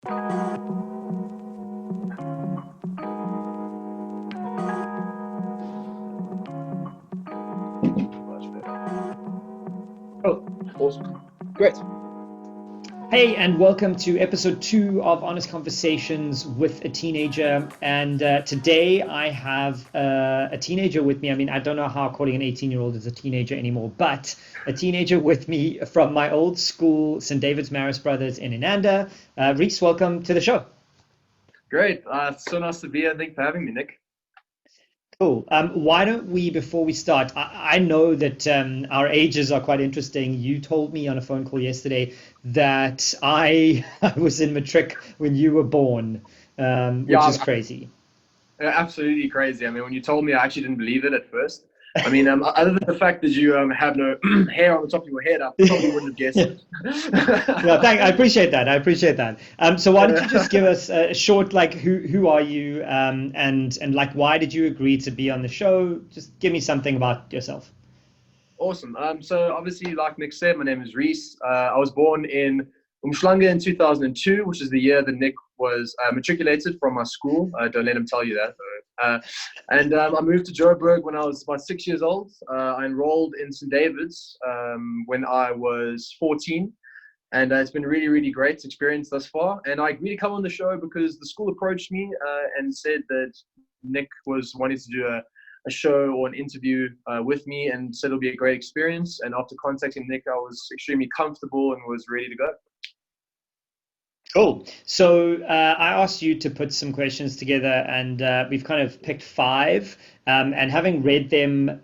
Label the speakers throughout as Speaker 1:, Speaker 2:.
Speaker 1: Much better.
Speaker 2: Oh,
Speaker 1: Awesome. Great.
Speaker 2: hey, and welcome to episode 2 of Honest Conversations with a Teenager. And today I have a teenager with me. I mean, I don't know how calling an 18-year-old is a teenager anymore, but a teenager with me from my old school, St. David's Maris Brothers in Inanda. Reese, welcome to the show.
Speaker 1: Great. It's so nice to be here. Thanks for having me, Nick.
Speaker 2: Cool. Why don't we, before we start, I know that our ages are quite interesting. You told me on a phone call yesterday that I was in matric when you were born,
Speaker 1: Yeah,
Speaker 2: which is crazy.
Speaker 1: absolutely crazy. I mean, when you told me, I actually didn't believe it at first. I mean, other than the fact that you have no hair on the top of your head, I probably wouldn't have guessed
Speaker 2: Yeah,
Speaker 1: it.
Speaker 2: yeah. I appreciate that. I appreciate that. So why don't you just give us a short, like, who are you, and like, why did you agree to be on the show? Just give me something about yourself.
Speaker 1: Awesome. So obviously, like Nick said, my name is Reese. I was born in Umhlanga in 2002, which is the year that Nick was matriculated from my school. Don't let him tell you that, though. And I moved to Joburg when I was about 6 years old. I enrolled in St. David's when I was 14. And it's been really, really great experience thus far. And I agreed to come on the show because the school approached me and said that Nick was wanting to do a show or an interview with me and said it'll be a great experience. And after contacting Nick, I was extremely comfortable and was ready to go.
Speaker 2: Cool. So I asked you to put some questions together, and we've kind of picked five. And having read them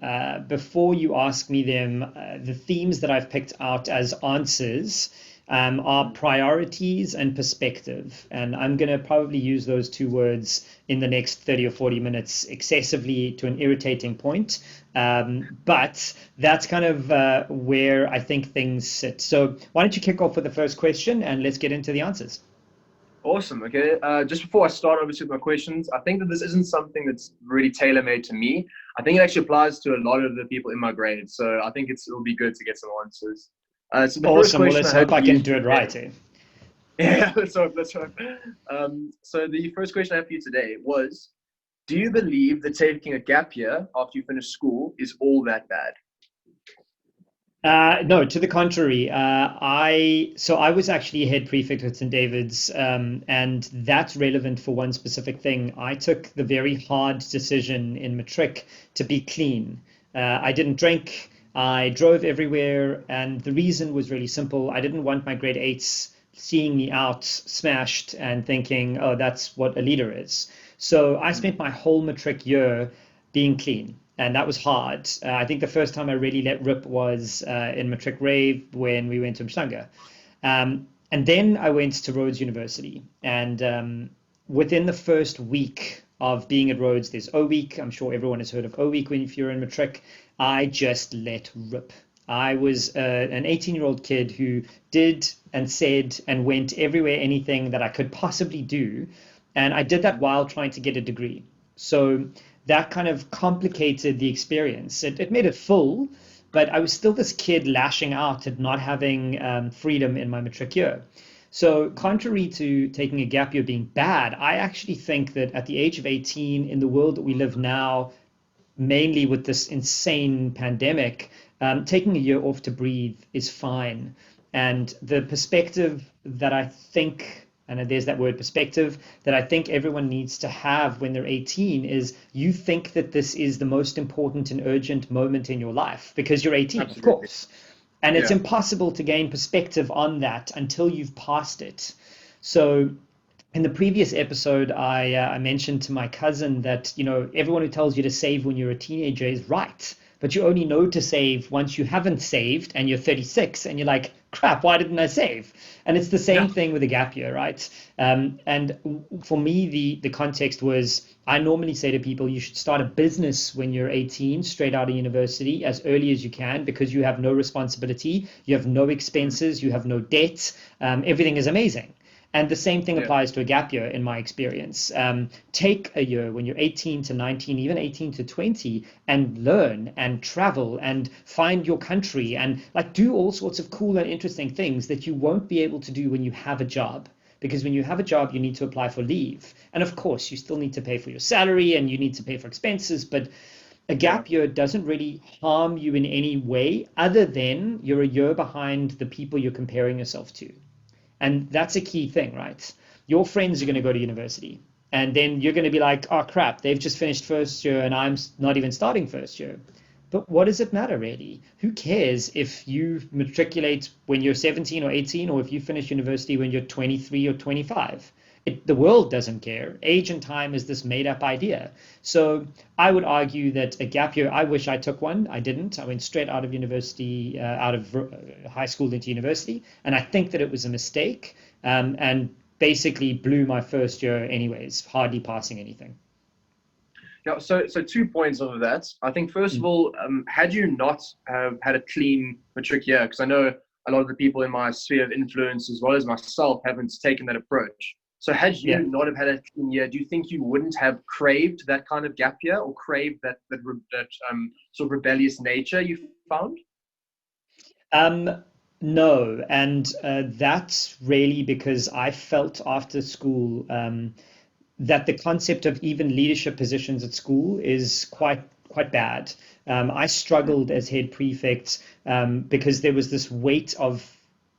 Speaker 2: before you ask me them, the themes that I've picked out as answers are priorities and perspective. And I'm going to probably use those two words in the next 30 or 40 minutes excessively to an irritating point. But that's kind of where I think things sit. So why don't you kick off with the first question and let's get into the answers.
Speaker 1: Awesome. Okay. Just before I start, obviously, with my questions, I think that this isn't something that's really tailor made to me. I think it actually applies to a lot of the people in my grade. So I think it'll be good to get some answers. So the first
Speaker 2: Awesome. Well,
Speaker 1: question
Speaker 2: let's
Speaker 1: I have
Speaker 2: hope
Speaker 1: for
Speaker 2: I
Speaker 1: you
Speaker 2: can do it
Speaker 1: today.
Speaker 2: right. Eh?
Speaker 1: Yeah, let's hope. Let's hope. So the first question I have for you today was: do you believe that taking a gap year after you finish school is all that bad?
Speaker 2: No, to the contrary. I was actually head prefect at St. David's, and that's relevant for one specific thing. I took the very hard decision in matric to be clean. I didn't drink. I drove everywhere, and the reason was really simple. I didn't want my grade eights seeing me out smashed and thinking, "Oh, that's what a leader is." So I spent my whole matric year being clean. And that was hard. I think the first time I really let rip was in Matric Rave when we went to Mshlanga. And then I went to Rhodes University. And within the first week of being at Rhodes, there's O Week. I'm sure everyone has heard of O Week when if you're in Matric. I just let rip. I was an 18-year-old kid who did and said and went everywhere, anything that I could possibly do. And I did that while trying to get a degree. So that kind of complicated the experience. It made it full, but I was still this kid lashing out at not having freedom in my matric year. So, contrary to taking a gap year being bad, I actually think that at the age of 18, in the world that we live now, mainly with this insane pandemic, taking a year off to breathe is fine. And the perspective that I think, and there's that word perspective, that I think everyone needs to have when they're 18 is you think that this is the most important and urgent moment in your life because you're 18, of
Speaker 1: Absolutely.
Speaker 2: course. And it's
Speaker 1: Yeah.
Speaker 2: impossible to gain perspective on that until you've passed it. So in the previous episode, I mentioned to my cousin that everyone who tells you to save when you're a teenager is right, but you only know to save once you haven't saved and you're 36 and you're like, crap, why didn't I save? And it's the
Speaker 1: Yeah.
Speaker 2: same thing with a gap year, right? And for me, the context was I normally say to people, you should start a business when you're 18, straight out of university, as early as you can, because you have no responsibility, you have no expenses, you have no debt, everything is amazing. And the same thing
Speaker 1: Yeah.
Speaker 2: applies to a gap year in my experience. Take a year when you're 18 to 19, even 18 to 20, and learn and travel and find your country and like do all sorts of cool and interesting things that you won't be able to do when you have a job. because when you have a job, you need to apply for leave. And of course, you still need to pay for your salary and you need to pay for expenses, but a
Speaker 1: Yeah.
Speaker 2: gap year doesn't really harm you in any way other than you're a year behind the people you're comparing yourself to. And that's a key thing, right? Your friends are going to go to university. And then you're going to be like, oh crap, they've just finished first year and I'm not even starting first year. But what does it matter really? Who cares if you matriculate when you're 17 or 18 or if you finish university when you're 23 or 25? The world doesn't care. Age and time is this made up idea. So I would argue that a gap year, I wish I took one. I didn't. I went straight out of university, out of high school into university. And I think that it was a mistake and basically blew my first year anyways, hardly passing anything.
Speaker 1: Yeah, so 2 points over that. I think first of
Speaker 2: Mm.
Speaker 1: all, had you not have had a clean matric year, because I know a lot of the people in my sphere of influence, as well as myself, haven't taken that approach. So had you
Speaker 2: Yeah.
Speaker 1: not have had a clean year, do you think you wouldn't have craved that kind of gap year or craved that sort of rebellious nature you found?
Speaker 2: Um, no, and that's really because I felt after school that the concept of even leadership positions at school is quite bad. I struggled as head prefect because there was this weight of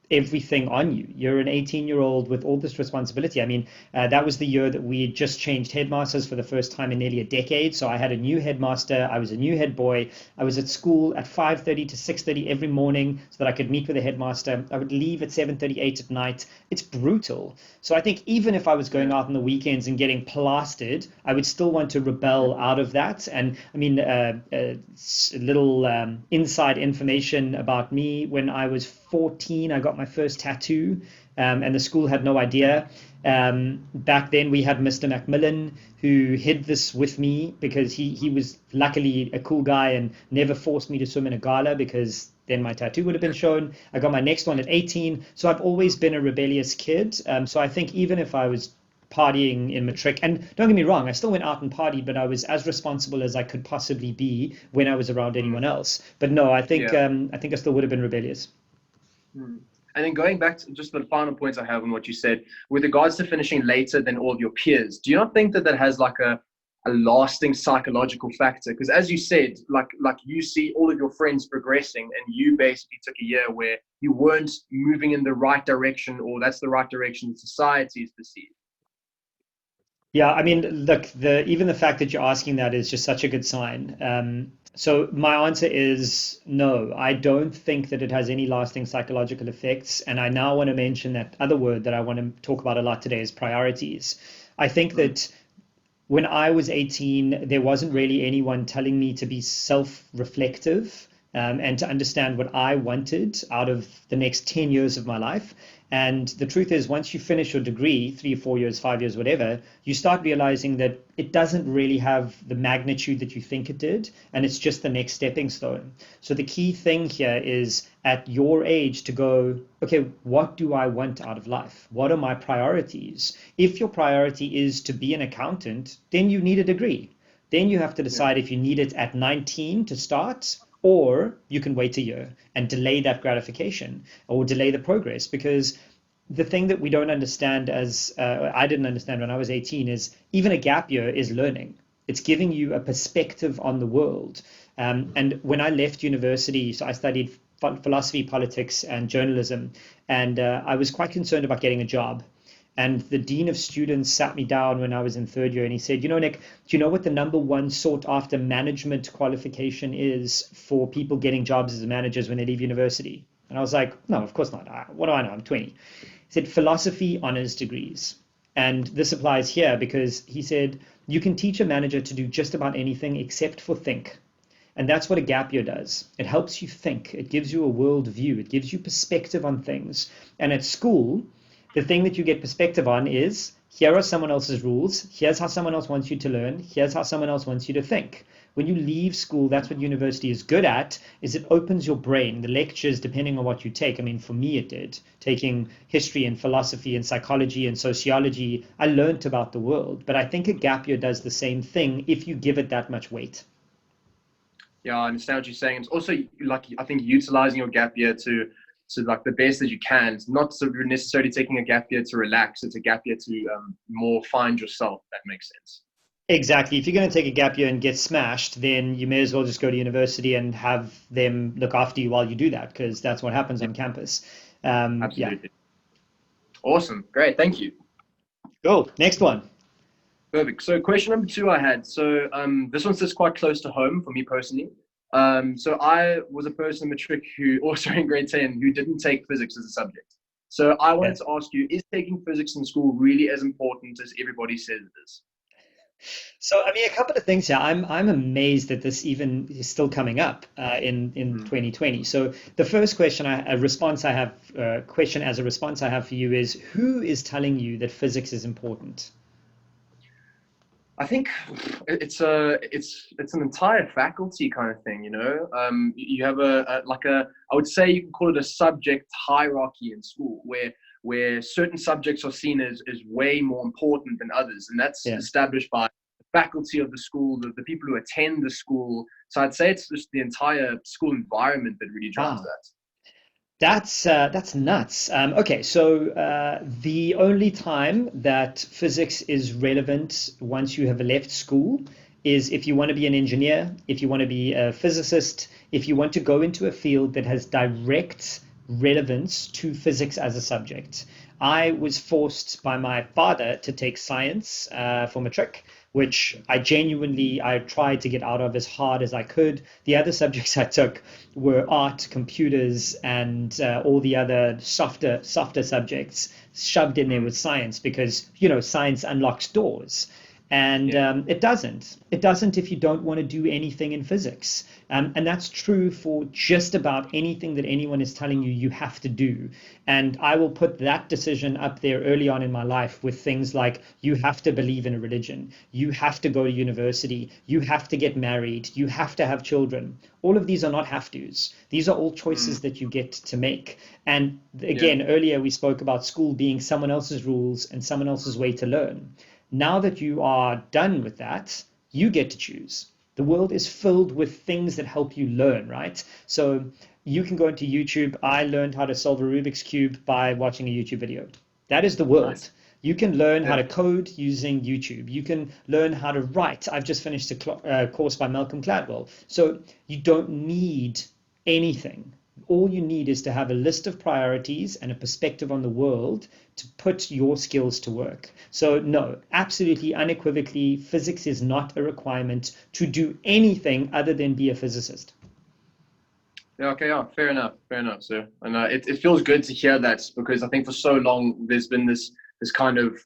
Speaker 2: everything on you. You're an 18-year-old with all this responsibility. I mean, that was the year that we had just changed headmasters for the first time in nearly a decade. So I had a new headmaster. I was a new head boy. I was at school at 5:30 to 6:30 every morning so that I could meet with the headmaster. I would leave at 7:38 at night. It's brutal. So I think even if I was going
Speaker 1: Yeah.
Speaker 2: out on the weekends and getting plastered, I would still want to rebel out of that. And I mean, little inside information about me: when I was 14, I got my first tattoo, and the school had no idea. Back then, we had Mr. Macmillan who hid this with me because he was luckily a cool guy and never forced me to swim in a gala because then my tattoo would have been shown. I got my next one at 18. So I've always been a rebellious kid. So I think even if I was partying in matric, and don't get me wrong, I still went out and partied, but I was as responsible as I could possibly be when I was around anyone else. But no,
Speaker 1: Yeah.
Speaker 2: I think I still would have been rebellious.
Speaker 1: Hmm. And then going back to just the final points I have on what you said, with regards to finishing later than all of your peers, do you not think that that has like a lasting psychological factor? Because as you said, like you see all of your friends progressing, and you basically took a year where you weren't moving in the right direction, or that's the right direction society is perceived.
Speaker 2: Yeah, I mean, look, the even the fact that you're asking that is just such a good sign. So my answer is no. I don't think that it has any lasting psychological effects. And I now want to mention that other word that I want to talk about a lot today is priorities. I think
Speaker 1: Mm.
Speaker 2: that when I was 18, there wasn't really anyone telling me to be self-reflective and to understand what I wanted out of the next 10 years of my life. And the truth is, once you finish your degree, 3 or 4 years, 5 years, whatever, you start realizing that it doesn't really have the magnitude that you think it did, and it's just the next stepping stone. So the key thing here is at your age to go, okay, what do I want out of life? What are my priorities? If your priority is to be an accountant, then you need a degree. Then you have to
Speaker 1: Yeah.
Speaker 2: decide if you need it at 19 to start, or you can wait a year and delay that gratification or delay the progress. Because the thing that we don't understand, as I didn't understand when I was 18, is even a gap year is learning. It's giving you a perspective on the world. And when I left university, so I studied philosophy, politics, and journalism, and I was quite concerned about getting a job. And the dean of students sat me down when I was in third year and he said, you know, Nick, do you know what the number one sought after management qualification is for people getting jobs as managers when they leave university? And I was like, no, of course not. What do I know? I'm 20. He said, philosophy honors degrees. And this applies here because he said, you can teach a manager to do just about anything except for think. And that's what a gap year does. It helps you think. It gives you a world view. It gives you perspective on things. And at school, the thing that you get perspective on is here are someone else's rules. Here's how someone else wants you to learn. Here's how someone else wants you to think. When you leave school, that's what university is good at, is it opens your brain. The lectures, depending on what you take, I mean, for me it did. Taking history and philosophy and psychology and sociology, I learned about the world. But I think a gap year does the same thing if you give it that much weight.
Speaker 1: Yeah, I understand what you're saying. It's also like I think utilizing your gap year to to like the best that you can. It's not sort of necessarily taking a gap year to relax. It's a gap year to more find yourself. If that makes sense.
Speaker 2: Exactly. If you're going to take a gap year and get smashed, then you may as well just go to university and have them look after you while you do that, because that's what happens
Speaker 1: Yeah,
Speaker 2: on campus. Yeah.
Speaker 1: absolutely. Awesome. Great. Thank you.
Speaker 2: Go. Next one.
Speaker 1: Perfect. So question number two I had. So this one sits quite close to home for me personally. So I was a person in matric who also in grade 10 who didn't take physics as a subject. So I
Speaker 2: Yeah.
Speaker 1: wanted to ask you, is taking physics in school really as important as everybody says it is?
Speaker 2: So, I mean, a couple of things here. I'm amazed that this even is still coming up in
Speaker 1: Mm.
Speaker 2: 2020. So, the first question, a response I have, question as a response I have for you is, who is telling you that physics is important?
Speaker 1: I think it's an entire faculty kind of thing, you know. You have I would say you can call it a subject hierarchy in school, where certain subjects are seen as way more important than others, and that's
Speaker 2: Yeah.
Speaker 1: established by the faculty of the school, the people who attend the school. So I'd say it's just the entire school environment that really drives
Speaker 2: Wow.
Speaker 1: that.
Speaker 2: That's nuts. Okay, so the only time that physics is relevant once you have left school is if you want to be an engineer, if you want to be a physicist, if you want to go into a field that has direct relevance to physics as a subject. I was forced by my father to take science for matric, which I tried to get out of as hard as I could. The other subjects I took were art, computers, and all the other softer subjects shoved in there
Speaker 1: Mm.
Speaker 2: with science because science unlocks doors. And
Speaker 1: Yeah.
Speaker 2: it doesn't. It doesn't if you don't want to do anything in physics. And that's true for just about anything that anyone is telling you you have to do. And I will put that decision up there early on in my life with things like you have to believe in a religion, you have to go to university, you have to get married, you have to have children. All of these are not have tos. These are all
Speaker 1: Mm.
Speaker 2: choices that you get to make. And
Speaker 1: Yeah.
Speaker 2: again, earlier we spoke about school being someone else's rules and someone else's way to learn. Now that you are done with that, you get to choose. The world is filled with things that help you learn, right? So you can go into YouTube. I learned how to solve a Rubik's Cube by watching a YouTube video. That is the world.
Speaker 1: Nice.
Speaker 2: You can learn how
Speaker 1: Yeah.
Speaker 2: to code using YouTube. You can learn how to write. I've just finished a course by Malcolm Gladwell. So you don't need anything. All you need is to have a list of priorities and a perspective on the world to put your skills to work. So, no, absolutely unequivocally, physics is not a requirement to do anything other than be a physicist.
Speaker 1: Yeah, okay, yeah, fair enough, sir. And it feels good to hear that because I think for so long there's been this kind of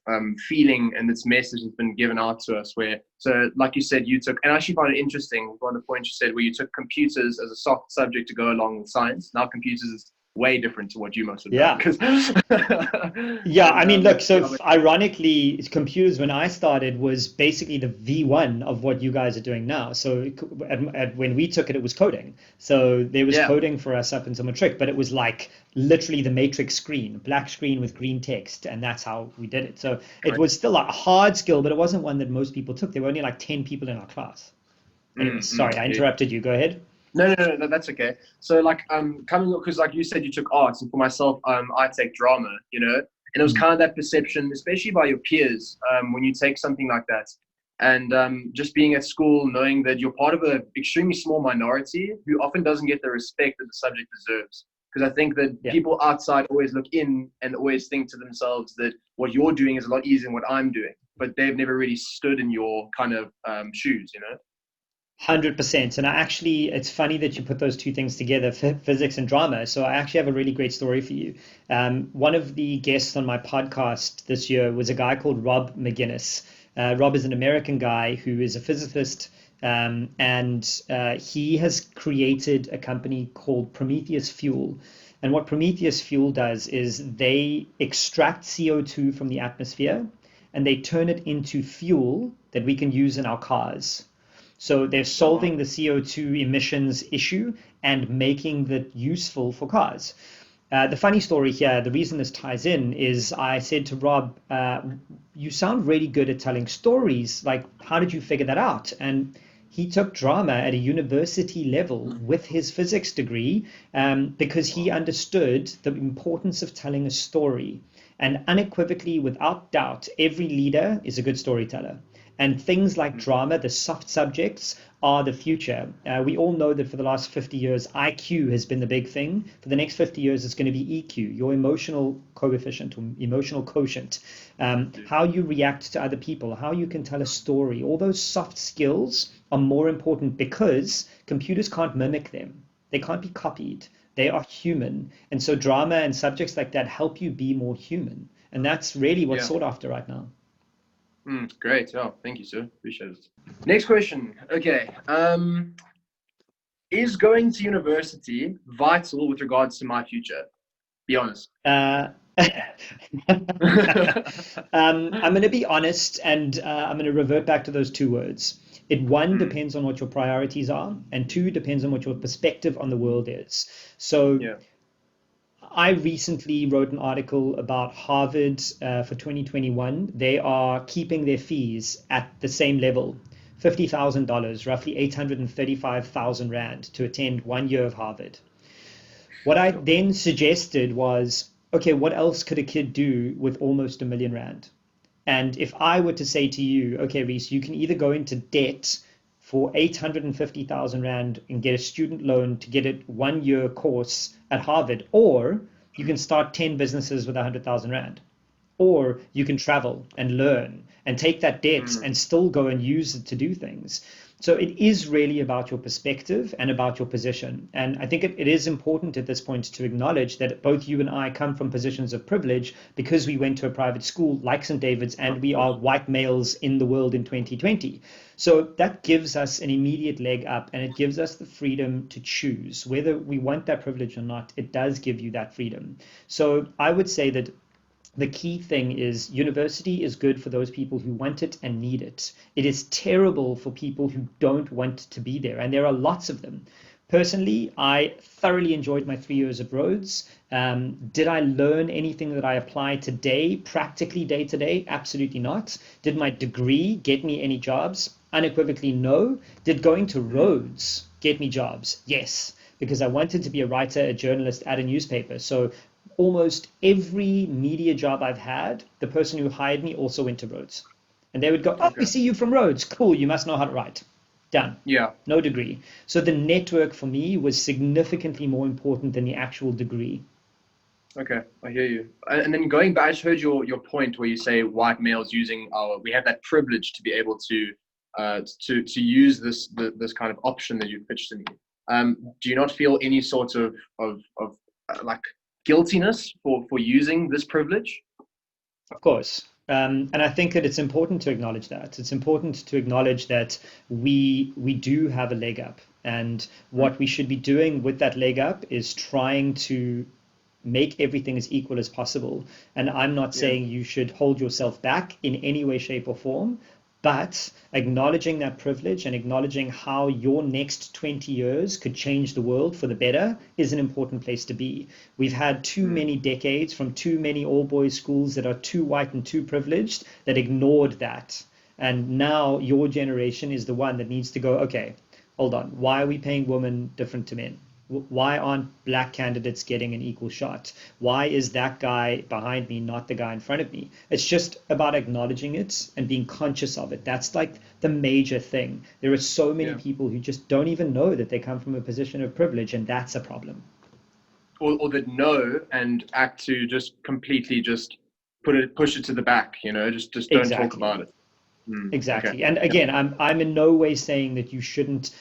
Speaker 1: feeling and this message has been given out to us where, so like you said, you took, and I actually found it interesting, one of the points you said where you took computers as a soft subject to go along with science. Now computers is way different to what you must have done.
Speaker 2: Yeah.
Speaker 1: 'Cause
Speaker 2: Yeah, I
Speaker 1: and
Speaker 2: mean, look, so
Speaker 1: yeah, but,
Speaker 2: ironically, computers when I started was basically the V1 of what you guys are doing now. So when we took it, it was coding. So there was
Speaker 1: yeah,
Speaker 2: coding for us up until matric, but it was like literally the matrix screen, black screen with green text, and that's how we did it. So it
Speaker 1: correct.
Speaker 2: was still a hard skill, but it wasn't one that most people took. There were only like 10 people in our class. Anyways, sorry, I
Speaker 1: Yeah.
Speaker 2: interrupted you. Go ahead.
Speaker 1: No, that's okay. So like coming up because like you said you took arts and for myself I take drama, you know, and it was
Speaker 2: Mm.
Speaker 1: kind of that perception, especially by your peers, when you take something like that, and just being at school, knowing that you're part of an extremely small minority who often doesn't get the respect that the subject deserves. Because I think that
Speaker 2: Yeah.
Speaker 1: people outside always look in and always think to themselves that what you're doing is a lot easier than what I'm doing, but they've never really stood in your kind of shoes, you know.
Speaker 2: 100%. And it's funny that you put those two things together, physics and drama. So I actually have a really great story for you. One of the guests on my podcast this year was a guy called Rob McGinnis. Rob is an American guy who is a physicist, and he has created a company called Prometheus Fuel. And what Prometheus Fuel does is they extract CO2 from the atmosphere and they turn it into fuel that we can use in our cars. So they're
Speaker 1: Oh, wow.
Speaker 2: solving the CO2 emissions issue and making that useful for cars. The funny story here, the reason this ties in is I said to Rob, you sound really good at telling stories. Like, how did you figure that out? And he took drama at a university level with his physics degree, because he understood the importance of telling a story. And unequivocally, without doubt, every leader is a good storyteller. And things like drama, the soft subjects, are the future. We all know that for the last 50 years, IQ has been the big thing. For the next 50 years, it's going to be EQ, your emotional coefficient or emotional quotient, how you react to other people, how you can tell a story. All those soft skills are more important because computers can't mimic them. They can't be copied. They are human. And so drama and subjects like that help you be more human. And that's really what's
Speaker 1: Yeah.
Speaker 2: sought after right now.
Speaker 1: Great. Oh, thank you, sir. Appreciate it. Next question. Okay. Is going to university vital with regards to my future? Be honest.
Speaker 2: I'm going to be honest, and I'm going to revert back to those two words. It one depends on what your priorities are, and two depends on what your perspective on the world is. So
Speaker 1: Yeah.
Speaker 2: I recently wrote an article about Harvard for 2021. They are keeping their fees at the same level, $50,000, roughly 835,000 Rand to attend 1 year of Harvard. What I then suggested was, okay, what else could a kid do with almost R1 million? And if I were to say to you, okay, Reese, you can either go into debt for 850,000 Rand and get a student loan to get a 1 year course at Harvard, or you can start 10 businesses with 100,000 Rand, or you can travel and learn and take that debt and still go and use it to do things. So it is really about your perspective and about your position. And I think it is important at this point to acknowledge that both you and I come from positions of privilege because we went to a private school like St. David's, and we are white males in the world in 2020. So that gives us an immediate leg up, and it gives us the freedom to choose whether we want that privilege or not. It does give you that freedom. So I would say that the key thing is university is good for those people who want it and need it. It is terrible for people who don't want to be there, and there are lots of them. Personally, I thoroughly enjoyed my 3 years of Rhodes. Did I learn anything that I apply today, practically day to day? Absolutely not. Did my degree get me any jobs? Unequivocally, no. Did going to Rhodes get me jobs? Yes, because I wanted to be a writer, a journalist at a newspaper. So almost every media job I've had, the person who hired me also went to Rhodes. And they would go, oh, we see you from Rhodes. Cool, you must know how to write. Done.
Speaker 1: Yeah.
Speaker 2: No degree. So the network for me was significantly more important than the actual degree.
Speaker 1: Okay, I hear you. And then going back, I just heard your point where you say white males we have that privilege to be able to use this kind of option that you pitched to me. Do you not feel any sort of like guiltiness for using this privilege?
Speaker 2: Of course. And I think that it's important to acknowledge that. It's important to acknowledge that we do have a leg up. And what we should be doing with that leg up is trying to make everything as equal as possible. And I'm not saying you should hold yourself back in any way, shape, or form, but acknowledging that privilege and acknowledging how your next 20 years could change the world for the better is an important place to be. We've had too many decades from too many all boys schools that are too white and too privileged that ignored that. And now your generation is the one that needs to go, okay, hold on, why are we paying women different to men? Why aren't black candidates getting an equal shot? Why is that guy behind me not the guy in front of me? It's just about acknowledging it and being conscious of it. That's like the major thing. There are so many people who just don't even know that they come from a position of privilege, and that's a problem.
Speaker 1: Or that know and act to just completely just push it to the back, just don't talk about it.
Speaker 2: Exactly.
Speaker 1: Okay.
Speaker 2: And again, I'm in no way saying that you shouldn't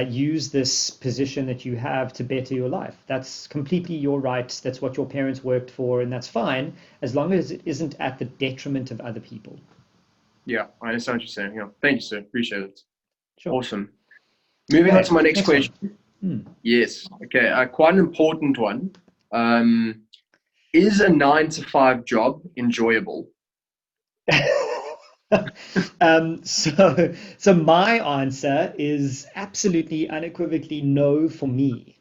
Speaker 2: use this position that you have to better your life. That's completely your right. That's what your parents worked for, and that's fine, as long as it isn't at the detriment of other people.
Speaker 1: Yeah, I understand what you're saying. Yeah. Thank you, sir. Appreciate it.
Speaker 2: Sure.
Speaker 1: Awesome. Moving on to my next question. Yes. Okay. Quite an important one. Is a 9-to-5 job enjoyable?
Speaker 2: So my answer is absolutely unequivocally no for me.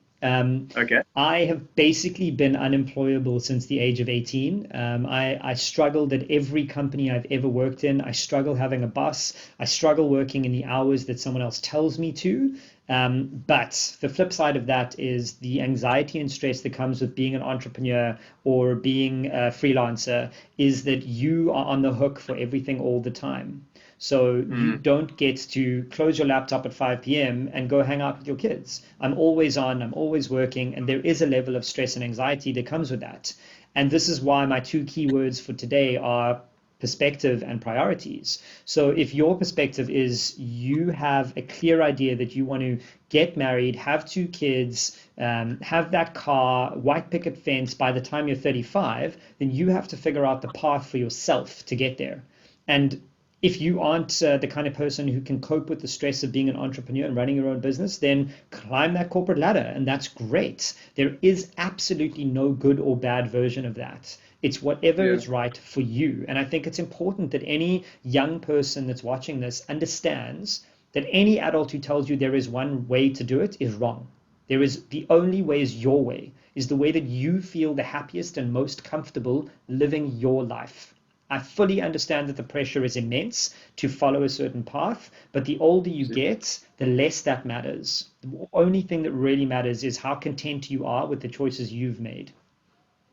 Speaker 1: Okay.
Speaker 2: I have basically been unemployable since the age of 18. I struggled at every company I've ever worked in. I struggle having a boss. I struggle working in the hours that someone else tells me to. But the flip side of that is the anxiety and stress that comes with being an entrepreneur or being a freelancer is that you are on the hook for everything all the time. So you
Speaker 1: Mm,
Speaker 2: don't get to close your laptop at 5 p.m. and go hang out with your kids. I'm always on, I'm always working, and there is a level of stress and anxiety that comes with that. And this is why my two key words for today are perspective and priorities. So if your perspective is you have a clear idea that you want to get married, have two kids, have that car, white picket fence by the time you're 35, then you have to figure out the path for yourself to get there. And if you aren't the kind of person who can cope with the stress of being an entrepreneur and running your own business, then climb that corporate ladder, and that's great. There is absolutely no good or bad version of that. It's whatever
Speaker 1: yeah.
Speaker 2: is right for you. And I think it's important that any young person that's watching this understands that any adult who tells you there is one way to do it is wrong. There is the only way is your way, is the way that you feel the happiest and most comfortable living your life. I fully understand that the pressure is immense to follow a certain path, but the older you get, the less that matters. The only thing that really matters is how content you are with the choices you've made.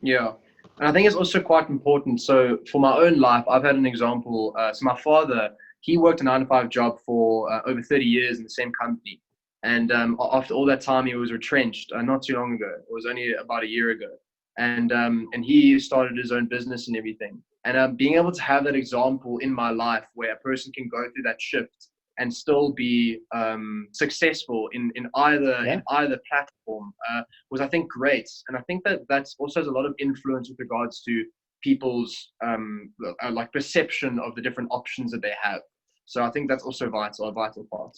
Speaker 1: Yeah. And I think it's also quite important. So for my own life, I've had an example. So my father, he worked a 9 to 5 job for over 30 years in the same company. And after all that time, he was retrenched not too long ago. It was only about a year ago. And he started his own business and everything. And being able to have that example in my life where a person can go through that shift and still be successful in
Speaker 2: Yeah.
Speaker 1: either platform was, I think, great. And I think that that's also has a lot of influence with regards to people's like perception of the different options that they have. So I think that's also vital, a vital part.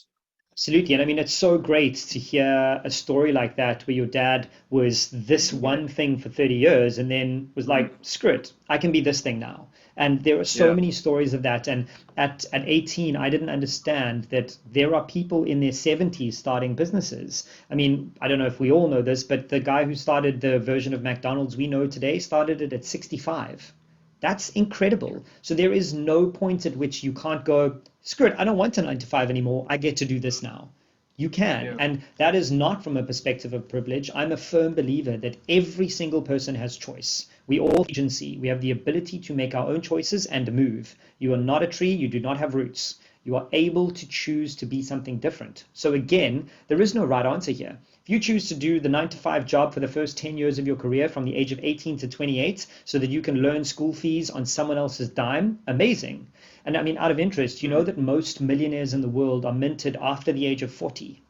Speaker 2: Absolutely. And I mean, it's so great to hear a story like that where your dad was this
Speaker 1: Yeah.
Speaker 2: one thing for 30 years and then was
Speaker 1: Mm,
Speaker 2: like, screw it, I can be this thing now. And there are so
Speaker 1: yeah.
Speaker 2: many stories of that. And at 18, I didn't understand that there are people in their 70s starting businesses. I mean, I don't know if we all know this, but the guy who started the version of McDonald's we know today started it at 65. That's incredible. So there is no point at which you can't go, screw it, I don't want a 9 to 5 anymore. I get to do this now. You can.
Speaker 1: Yeah.
Speaker 2: And that is not from a perspective of privilege. I'm a firm believer that every single person has choice. We all have agency. We have the ability to make our own choices and move. You are not a tree. You do not have roots. You are able to choose to be something different. So again, there is no right answer here. If you choose to do the 9 to 5 job for the first 10 years of your career from the age of 18 to 28 so that you can learn school fees on someone else's dime, amazing. And I mean, out of interest, you know
Speaker 1: Mm,
Speaker 2: that most millionaires in the world are minted after the age of 40.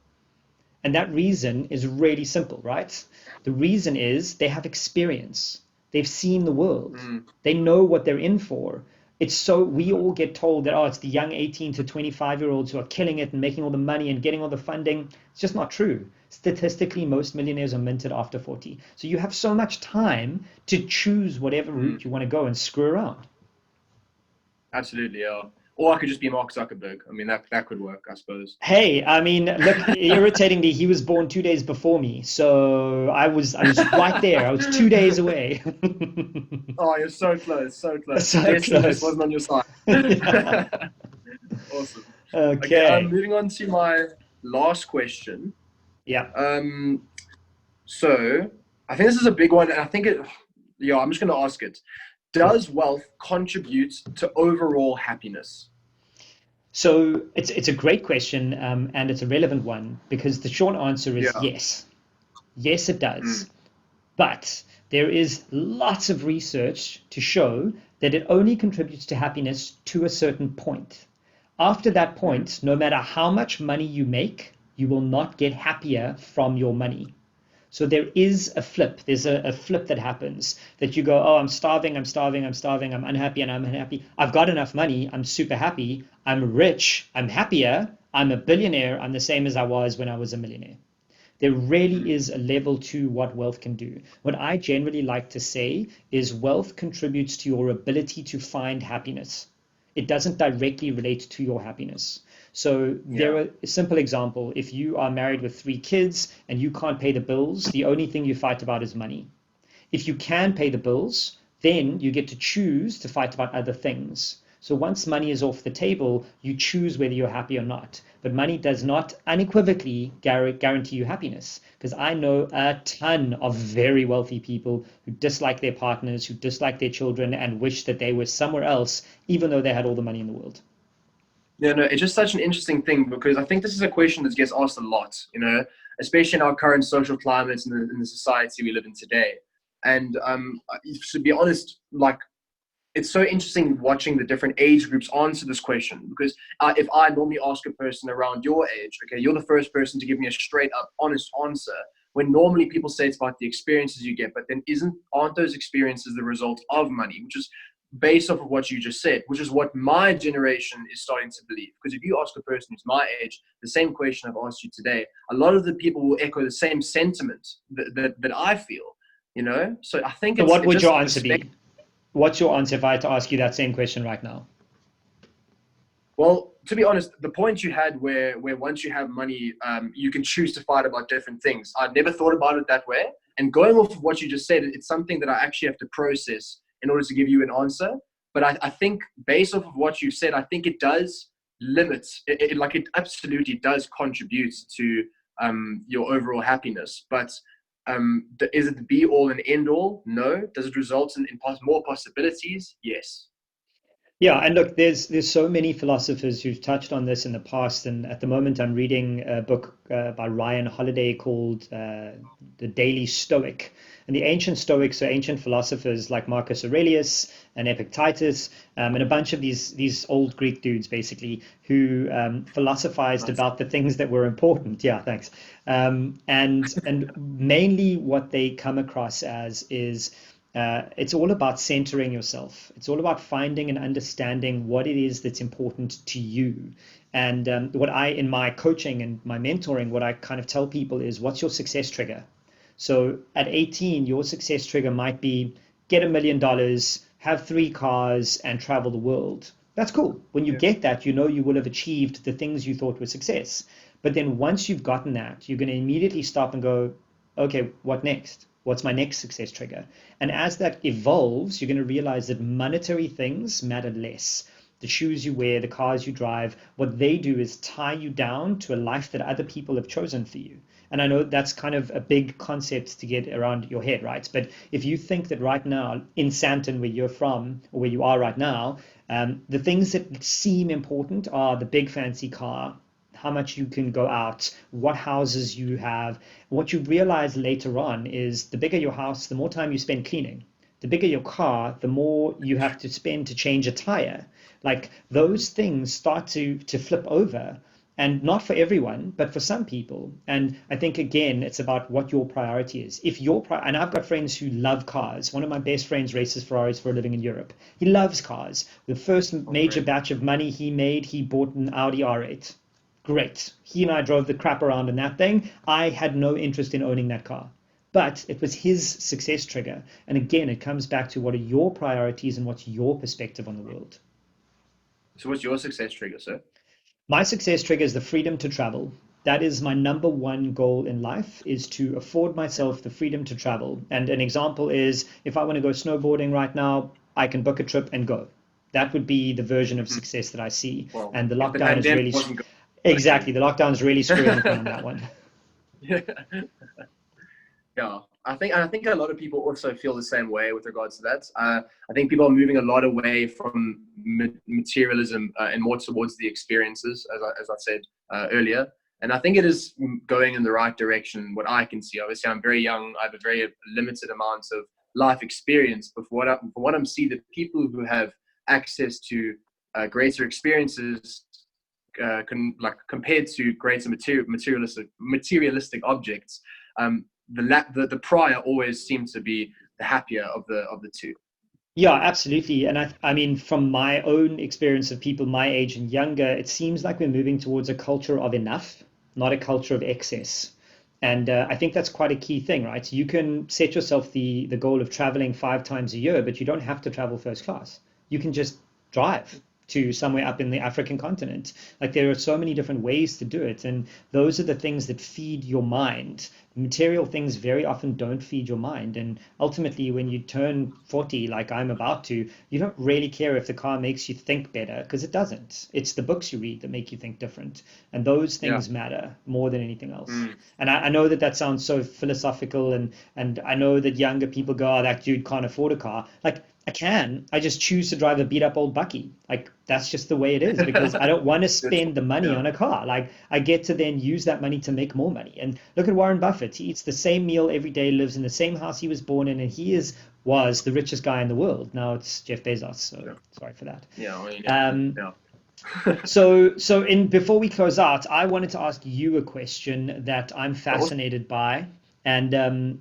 Speaker 2: And that reason is really simple, right? The reason is they have experience. They've seen the world.
Speaker 1: mm,
Speaker 2: They know what they're in for. It's so we all get told that, oh, it's the young 18 to 25-year-olds who are killing it and making all the money and getting all the funding. It's just not true. Statistically, most millionaires are minted after 40. So you have so much time to choose whatever
Speaker 1: mm.
Speaker 2: route you want to go and screw around.
Speaker 1: Absolutely, yeah. Or I could just be Mark Zuckerberg. I mean, that could work, I suppose.
Speaker 2: Hey, I mean, look, irritatingly, he was born 2 days before me, so I was right there. I was 2 days away.
Speaker 1: Oh, you're so close, so close.
Speaker 2: So
Speaker 1: Destiny just
Speaker 2: close.
Speaker 1: wasn't on your side.
Speaker 2: Yeah.
Speaker 1: Awesome. Okay,
Speaker 2: Okay.
Speaker 1: moving on to my last question.
Speaker 2: Yeah.
Speaker 1: Um, so I think this is a big one, and I think yeah, I'm just going to ask it.
Speaker 2: Cool.
Speaker 1: Does wealth contribute to overall happiness?
Speaker 2: So it's a great question, and it's a relevant one because the short answer is
Speaker 1: Yeah.
Speaker 2: yes. Yes, it
Speaker 1: Mm,
Speaker 2: does. But there is lots of research to show that it only contributes to happiness to a certain point. After that
Speaker 1: mm,
Speaker 2: point, no matter how much money you make, you will not get happier from your money. So there is a flip. There's a flip that happens that you go, oh, I'm starving, I'm starving, I'm starving, I'm unhappy, and I'm unhappy. I've got enough money, I'm super happy, I'm rich, I'm happier, I'm a billionaire, I'm the same as I was when I was a millionaire. There really
Speaker 1: mm,
Speaker 2: is a level to what wealth can do. What I generally like to say is wealth contributes to your ability to find happiness. it doesn't directly relate to your happiness. So there
Speaker 1: Yeah.
Speaker 2: are a simple example. If you are married with 3 kids and you can't pay the bills, the only thing you fight about is money. If you can pay the bills, then you get to choose to fight about other things. So once money is off the table, you choose whether you're happy or not. But money does not unequivocally guarantee you happiness. Because I know a ton of very wealthy people who dislike their partners, who dislike their children, and wish that they were somewhere else, even though they had all the money in the world.
Speaker 1: Yeah, no, it's just such an interesting thing because I think this is a question that gets asked a lot, especially in our current social climates and in the society we live in today. And to be honest, like it's so interesting watching the different age groups answer this question because if I normally ask a person around your age, okay, you're the first person to give me a straight up, honest answer. When normally people say it's about the experiences you get, but then aren't those experiences the result of money, which is based off of what you just said, which is what my generation is starting to believe. Because if you ask a person who's my age, the same question I've asked you today, a lot of the people will echo the same sentiment that I feel, So I think
Speaker 2: So
Speaker 1: it's
Speaker 2: what would
Speaker 1: just
Speaker 2: your answer
Speaker 1: perspective.
Speaker 2: be? What's your answer if I had to ask you that same question right now?
Speaker 1: Well, to be honest, the point you had where once you have money, you can choose to fight about different things. I'd never thought about it that way. And going off of what you just said, it's something that I actually have to process in order to give you an answer. But I think based off of what you said, I think it does limit, like it absolutely does contribute to your overall happiness. But is it the be all and end all? No. Does it result in more possibilities? Yes.
Speaker 2: Yeah, and look, there's so many philosophers who've touched on this in the past, and at the moment I'm reading a book by Ryan Holiday called The Daily Stoic. And the ancient Stoics are ancient philosophers like Marcus Aurelius and Epictetus, and a bunch of these old Greek dudes basically who philosophized
Speaker 1: Nice.
Speaker 2: about the things that were important. Yeah, thanks. And mainly what they come across as is it's all about centering yourself. It's all about finding and understanding what it is that's important to you. And what I, in my coaching and my mentoring, what I kind of tell people is, what's your success trigger? So at 18, your success trigger might be get $1 million, have 3 cars, and travel the world. That's cool. When you
Speaker 1: Yeah.
Speaker 2: get that, you know you will have achieved the things you thought were success. But then once you've gotten that, you're going to immediately stop and go, okay, what next? What's my next success trigger? And as that evolves, you're going to realize that monetary things matter less. The shoes you wear, the cars you drive, what they do is tie you down to a life that other people have chosen for you. And I know that's kind of a big concept to get around your head, right? But if you think that right now in Santon, where you're from, or where you are right now, the things that seem important are the big fancy car, how much you can go out, what houses you have. What you realize later on is the bigger your house, the more time you spend cleaning. The bigger your car, the more you have to spend to change a tire. Like those things start to flip over. And not for everyone, but for some people. And I think, again, it's about what your priority is. If and I've got friends who love cars. One of my best friends races Ferraris for a living in Europe. He loves cars. The first
Speaker 1: Oh,
Speaker 2: major
Speaker 1: great.
Speaker 2: batch of money he made, he bought an Audi R8. Great. He and I drove the crap around in that thing. I had no interest in owning that car. But it was his success trigger. And again, it comes back to what are your priorities and what's your perspective on the world.
Speaker 1: So what's your success trigger, sir?
Speaker 2: My success trigger is the freedom to travel. That is my number one goal in life, is to afford myself the freedom to travel. And an example is if I want to go snowboarding right now, I can book a trip and go. That would be the version of
Speaker 1: Mhm.
Speaker 2: success that I see.
Speaker 1: Well,
Speaker 2: And the
Speaker 1: if the
Speaker 2: lockdown is
Speaker 1: pandemic
Speaker 2: really,
Speaker 1: wasn't going
Speaker 2: exactly, the lockdown is really screwing with me on that
Speaker 1: on.
Speaker 2: one.
Speaker 1: Yeah. Yeah, I think a lot of people also feel the same way with regards to that. I think people are moving a lot away from materialism and more towards the experiences, as I said earlier. And I think it is going in the right direction. What I can see, obviously, I'm very young. I have a very limited amount of life experience. But from what I'm seeing, the people who have access to greater experiences, compared to greater materialistic objects. The prior always seems to be the happier of the two.
Speaker 2: Yeah, absolutely. And I mean, from my own experience of people my age and younger, it seems like we're moving towards a culture of enough, not a culture of excess. And I think that's quite a key thing, right? You can set yourself the goal of traveling 5 times a year, but you don't have to travel first class. You can just drive. to somewhere up in the African continent. Like there are so many different ways to do it, and those are the things that feed your mind. Material things very often don't feed your mind, and ultimately, when you turn 40, like I'm about to, you don't really care if the car makes you think better because it doesn't. It's the books you read that make you think different, and those
Speaker 1: Yeah.
Speaker 2: things matter more than anything else.
Speaker 1: Mm.
Speaker 2: And I know that that sounds so philosophical, and I know that younger people go, "Oh, that dude can't afford a car." Like I can, I just choose to drive a beat up old Bucky. Like that's just the way it is because I don't want to
Speaker 1: That's
Speaker 2: spend the money
Speaker 1: yeah.
Speaker 2: on a car. Like I get to then use that money to make more money. And look at Warren Buffett. He eats the same meal every day, lives in the same house he was born in, and he is was the richest guy in the world. Now it's Jeff Bezos. So
Speaker 1: Yeah.
Speaker 2: sorry for that.
Speaker 1: Yeah. I mean, yeah.
Speaker 2: Um,
Speaker 1: Yeah.
Speaker 2: so in before we close out, I wanted to ask you a question that I'm
Speaker 1: Awesome.
Speaker 2: fascinated by, and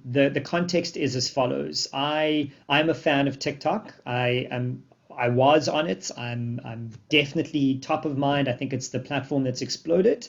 Speaker 2: the context is as follows. I'm a fan of TikTok. I was on it. I'm definitely top of mind. I think it's the platform that's exploded.
Speaker 1: Mm.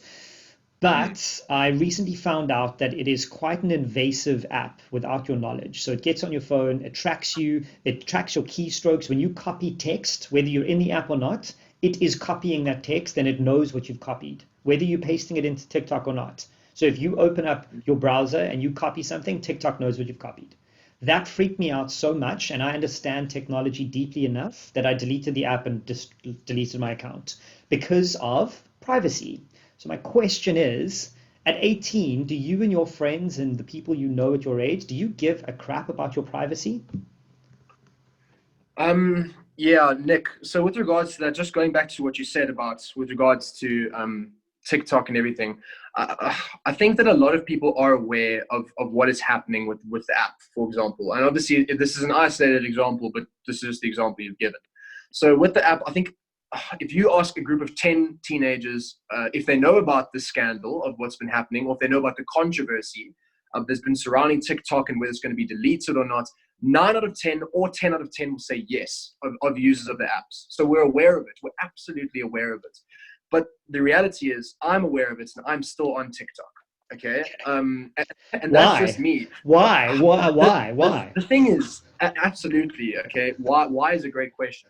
Speaker 2: But I recently found out that it is quite an invasive app without your knowledge. So it gets on your phone, it tracks you, it tracks your keystrokes. When you copy text, whether you're in the app or not, it is copying that text and it knows what you've copied, whether you're pasting it into TikTok or not. So if you open up your browser and you copy something, TikTok knows what you've copied. That freaked me out so much, and I understand technology deeply enough that I deleted the app and just deleted my account because of privacy. So my question is, at 18, do you and your friends and the people you know at your age, do you give a crap about your privacy?
Speaker 1: Yeah, Nick. So with regards to that, just going back to what you said about with regards to TikTok and everything, I think that a lot of people are aware of what is happening with the app, for example. And obviously, this is an isolated example, but this is the example you've given. So with the app, I think if you ask a group of 10 teenagers if they know about the scandal of what's been happening, or if they know about the controversy that's been surrounding TikTok and whether it's going to be deleted or not, 9 out of 10 or 10 out of 10 will say yes of users of the apps. So we're aware of it. We're absolutely aware of it. But the reality is, I'm aware of it and I'm still on TikTok. Okay. And that's just
Speaker 2: Why?
Speaker 1: me.
Speaker 2: Why? Why?
Speaker 1: The,
Speaker 2: Why?
Speaker 1: the,
Speaker 2: Why?
Speaker 1: the thing is, absolutely. Okay. Why is a great question.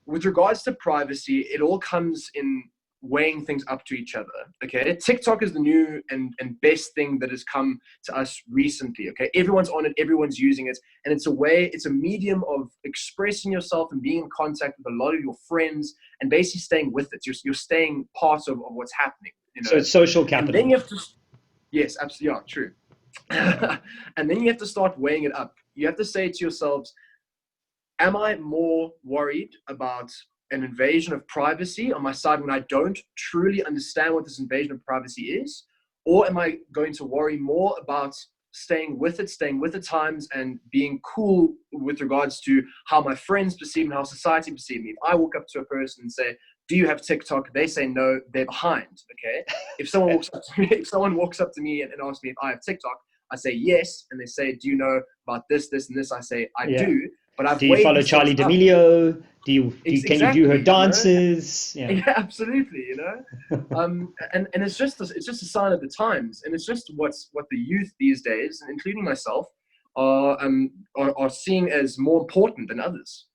Speaker 1: With regards to privacy, it all comes in weighing things up to each other. Okay, TikTok is the new and best thing that has come to us recently. Okay, everyone's on it, everyone's using it, and it's a medium of expressing yourself and being in contact with a lot of your friends and basically staying with it. You're staying part of what's happening.
Speaker 2: So it's social
Speaker 1: And then
Speaker 2: capital.
Speaker 1: you have to, yes, absolutely, yeah, true. And then you have to start weighing it up. You have to say to yourselves, am I more worried about an invasion of privacy on my side when I don't truly understand what this invasion of privacy is? Or am I going to worry more about staying with the times and being cool with regards to how my friends perceive and how society perceive me? If I walk up to a person and say, do you have TikTok? They say no, they're behind. Okay. If someone walks up to me and asks me if I have TikTok, I say yes. And they say, do you know about this, this, and this? I say, I
Speaker 2: Yeah.
Speaker 1: do, but I've
Speaker 2: Do you
Speaker 1: weighed
Speaker 2: follow
Speaker 1: these things
Speaker 2: Charlie
Speaker 1: up.
Speaker 2: D'Amelio? Can you do her
Speaker 1: Exactly,
Speaker 2: dances? Yeah.
Speaker 1: yeah, absolutely, and it's just a sign of the times, and it's just what the youth these days, including myself, are seeing as more important than others.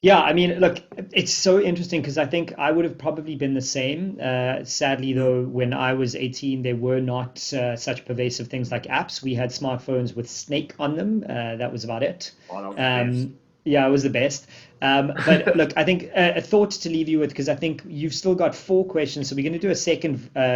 Speaker 2: Yeah, I mean, look, it's so interesting because I think I would have probably been the same. Sadly,
Speaker 1: Mm.
Speaker 2: though, when I was 18, there were not such pervasive things like apps. We had smartphones with Snake on them. That was about it.
Speaker 1: Oh, that was the best.
Speaker 2: Um, yeah, it was the best. But look, I think a thought to leave you with, because I think you've still got four questions, so we're going to do a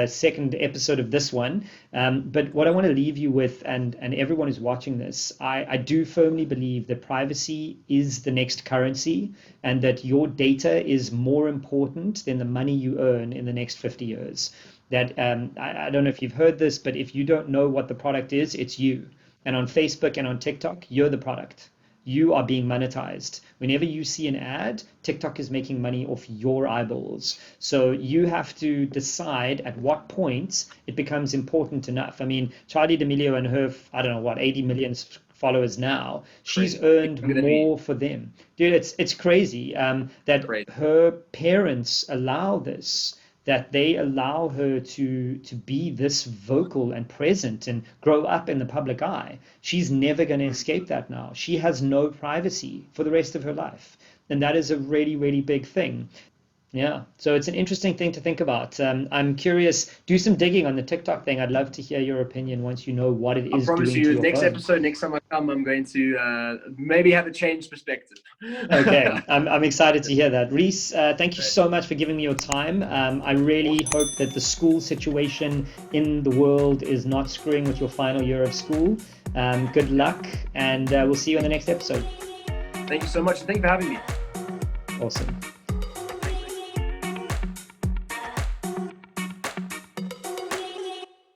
Speaker 2: second episode of this one. But what I want to leave you with, and everyone who's watching this, I do firmly believe that privacy is the next currency, and that your data is more important than the money you earn in the next 50 years. That I don't know if you've heard this, but if you don't know what the product is, it's you. And on Facebook and on TikTok, you're the product. You are being monetized. Whenever you see an ad, TikTok is making money off your eyeballs. So you have to decide at what point it becomes important enough. I mean, Charlie D'Amelio and her, I don't know what, 80 million followers now, she's
Speaker 1: Crazy,
Speaker 2: earned
Speaker 1: younger than me.
Speaker 2: more for them. Dude, it's crazy that
Speaker 1: Crazy.
Speaker 2: her parents allow this, that they allow her to be this vocal and present and grow up in the public eye. She's never going to
Speaker 1: Mm.
Speaker 2: escape that now. She has no privacy for the rest of her life. And that is a really, really big thing. Yeah, so it's an interesting thing to think about. I'm curious, do some digging on the TikTok thing. I'd love to hear your opinion once you know what it
Speaker 1: I
Speaker 2: is
Speaker 1: promise
Speaker 2: doing to
Speaker 1: you,
Speaker 2: your
Speaker 1: next
Speaker 2: bone.
Speaker 1: episode, next time I come, I'm going to maybe have a changed perspective.
Speaker 2: Okay, I'm excited to hear that. Reese, thank you
Speaker 1: Great.
Speaker 2: so much for giving me your time. I really hope that the school situation in the world is not screwing with your final year of school. Good luck, and we'll see you in the next episode.
Speaker 1: Thank you so much, and thank you for having me.
Speaker 2: Awesome.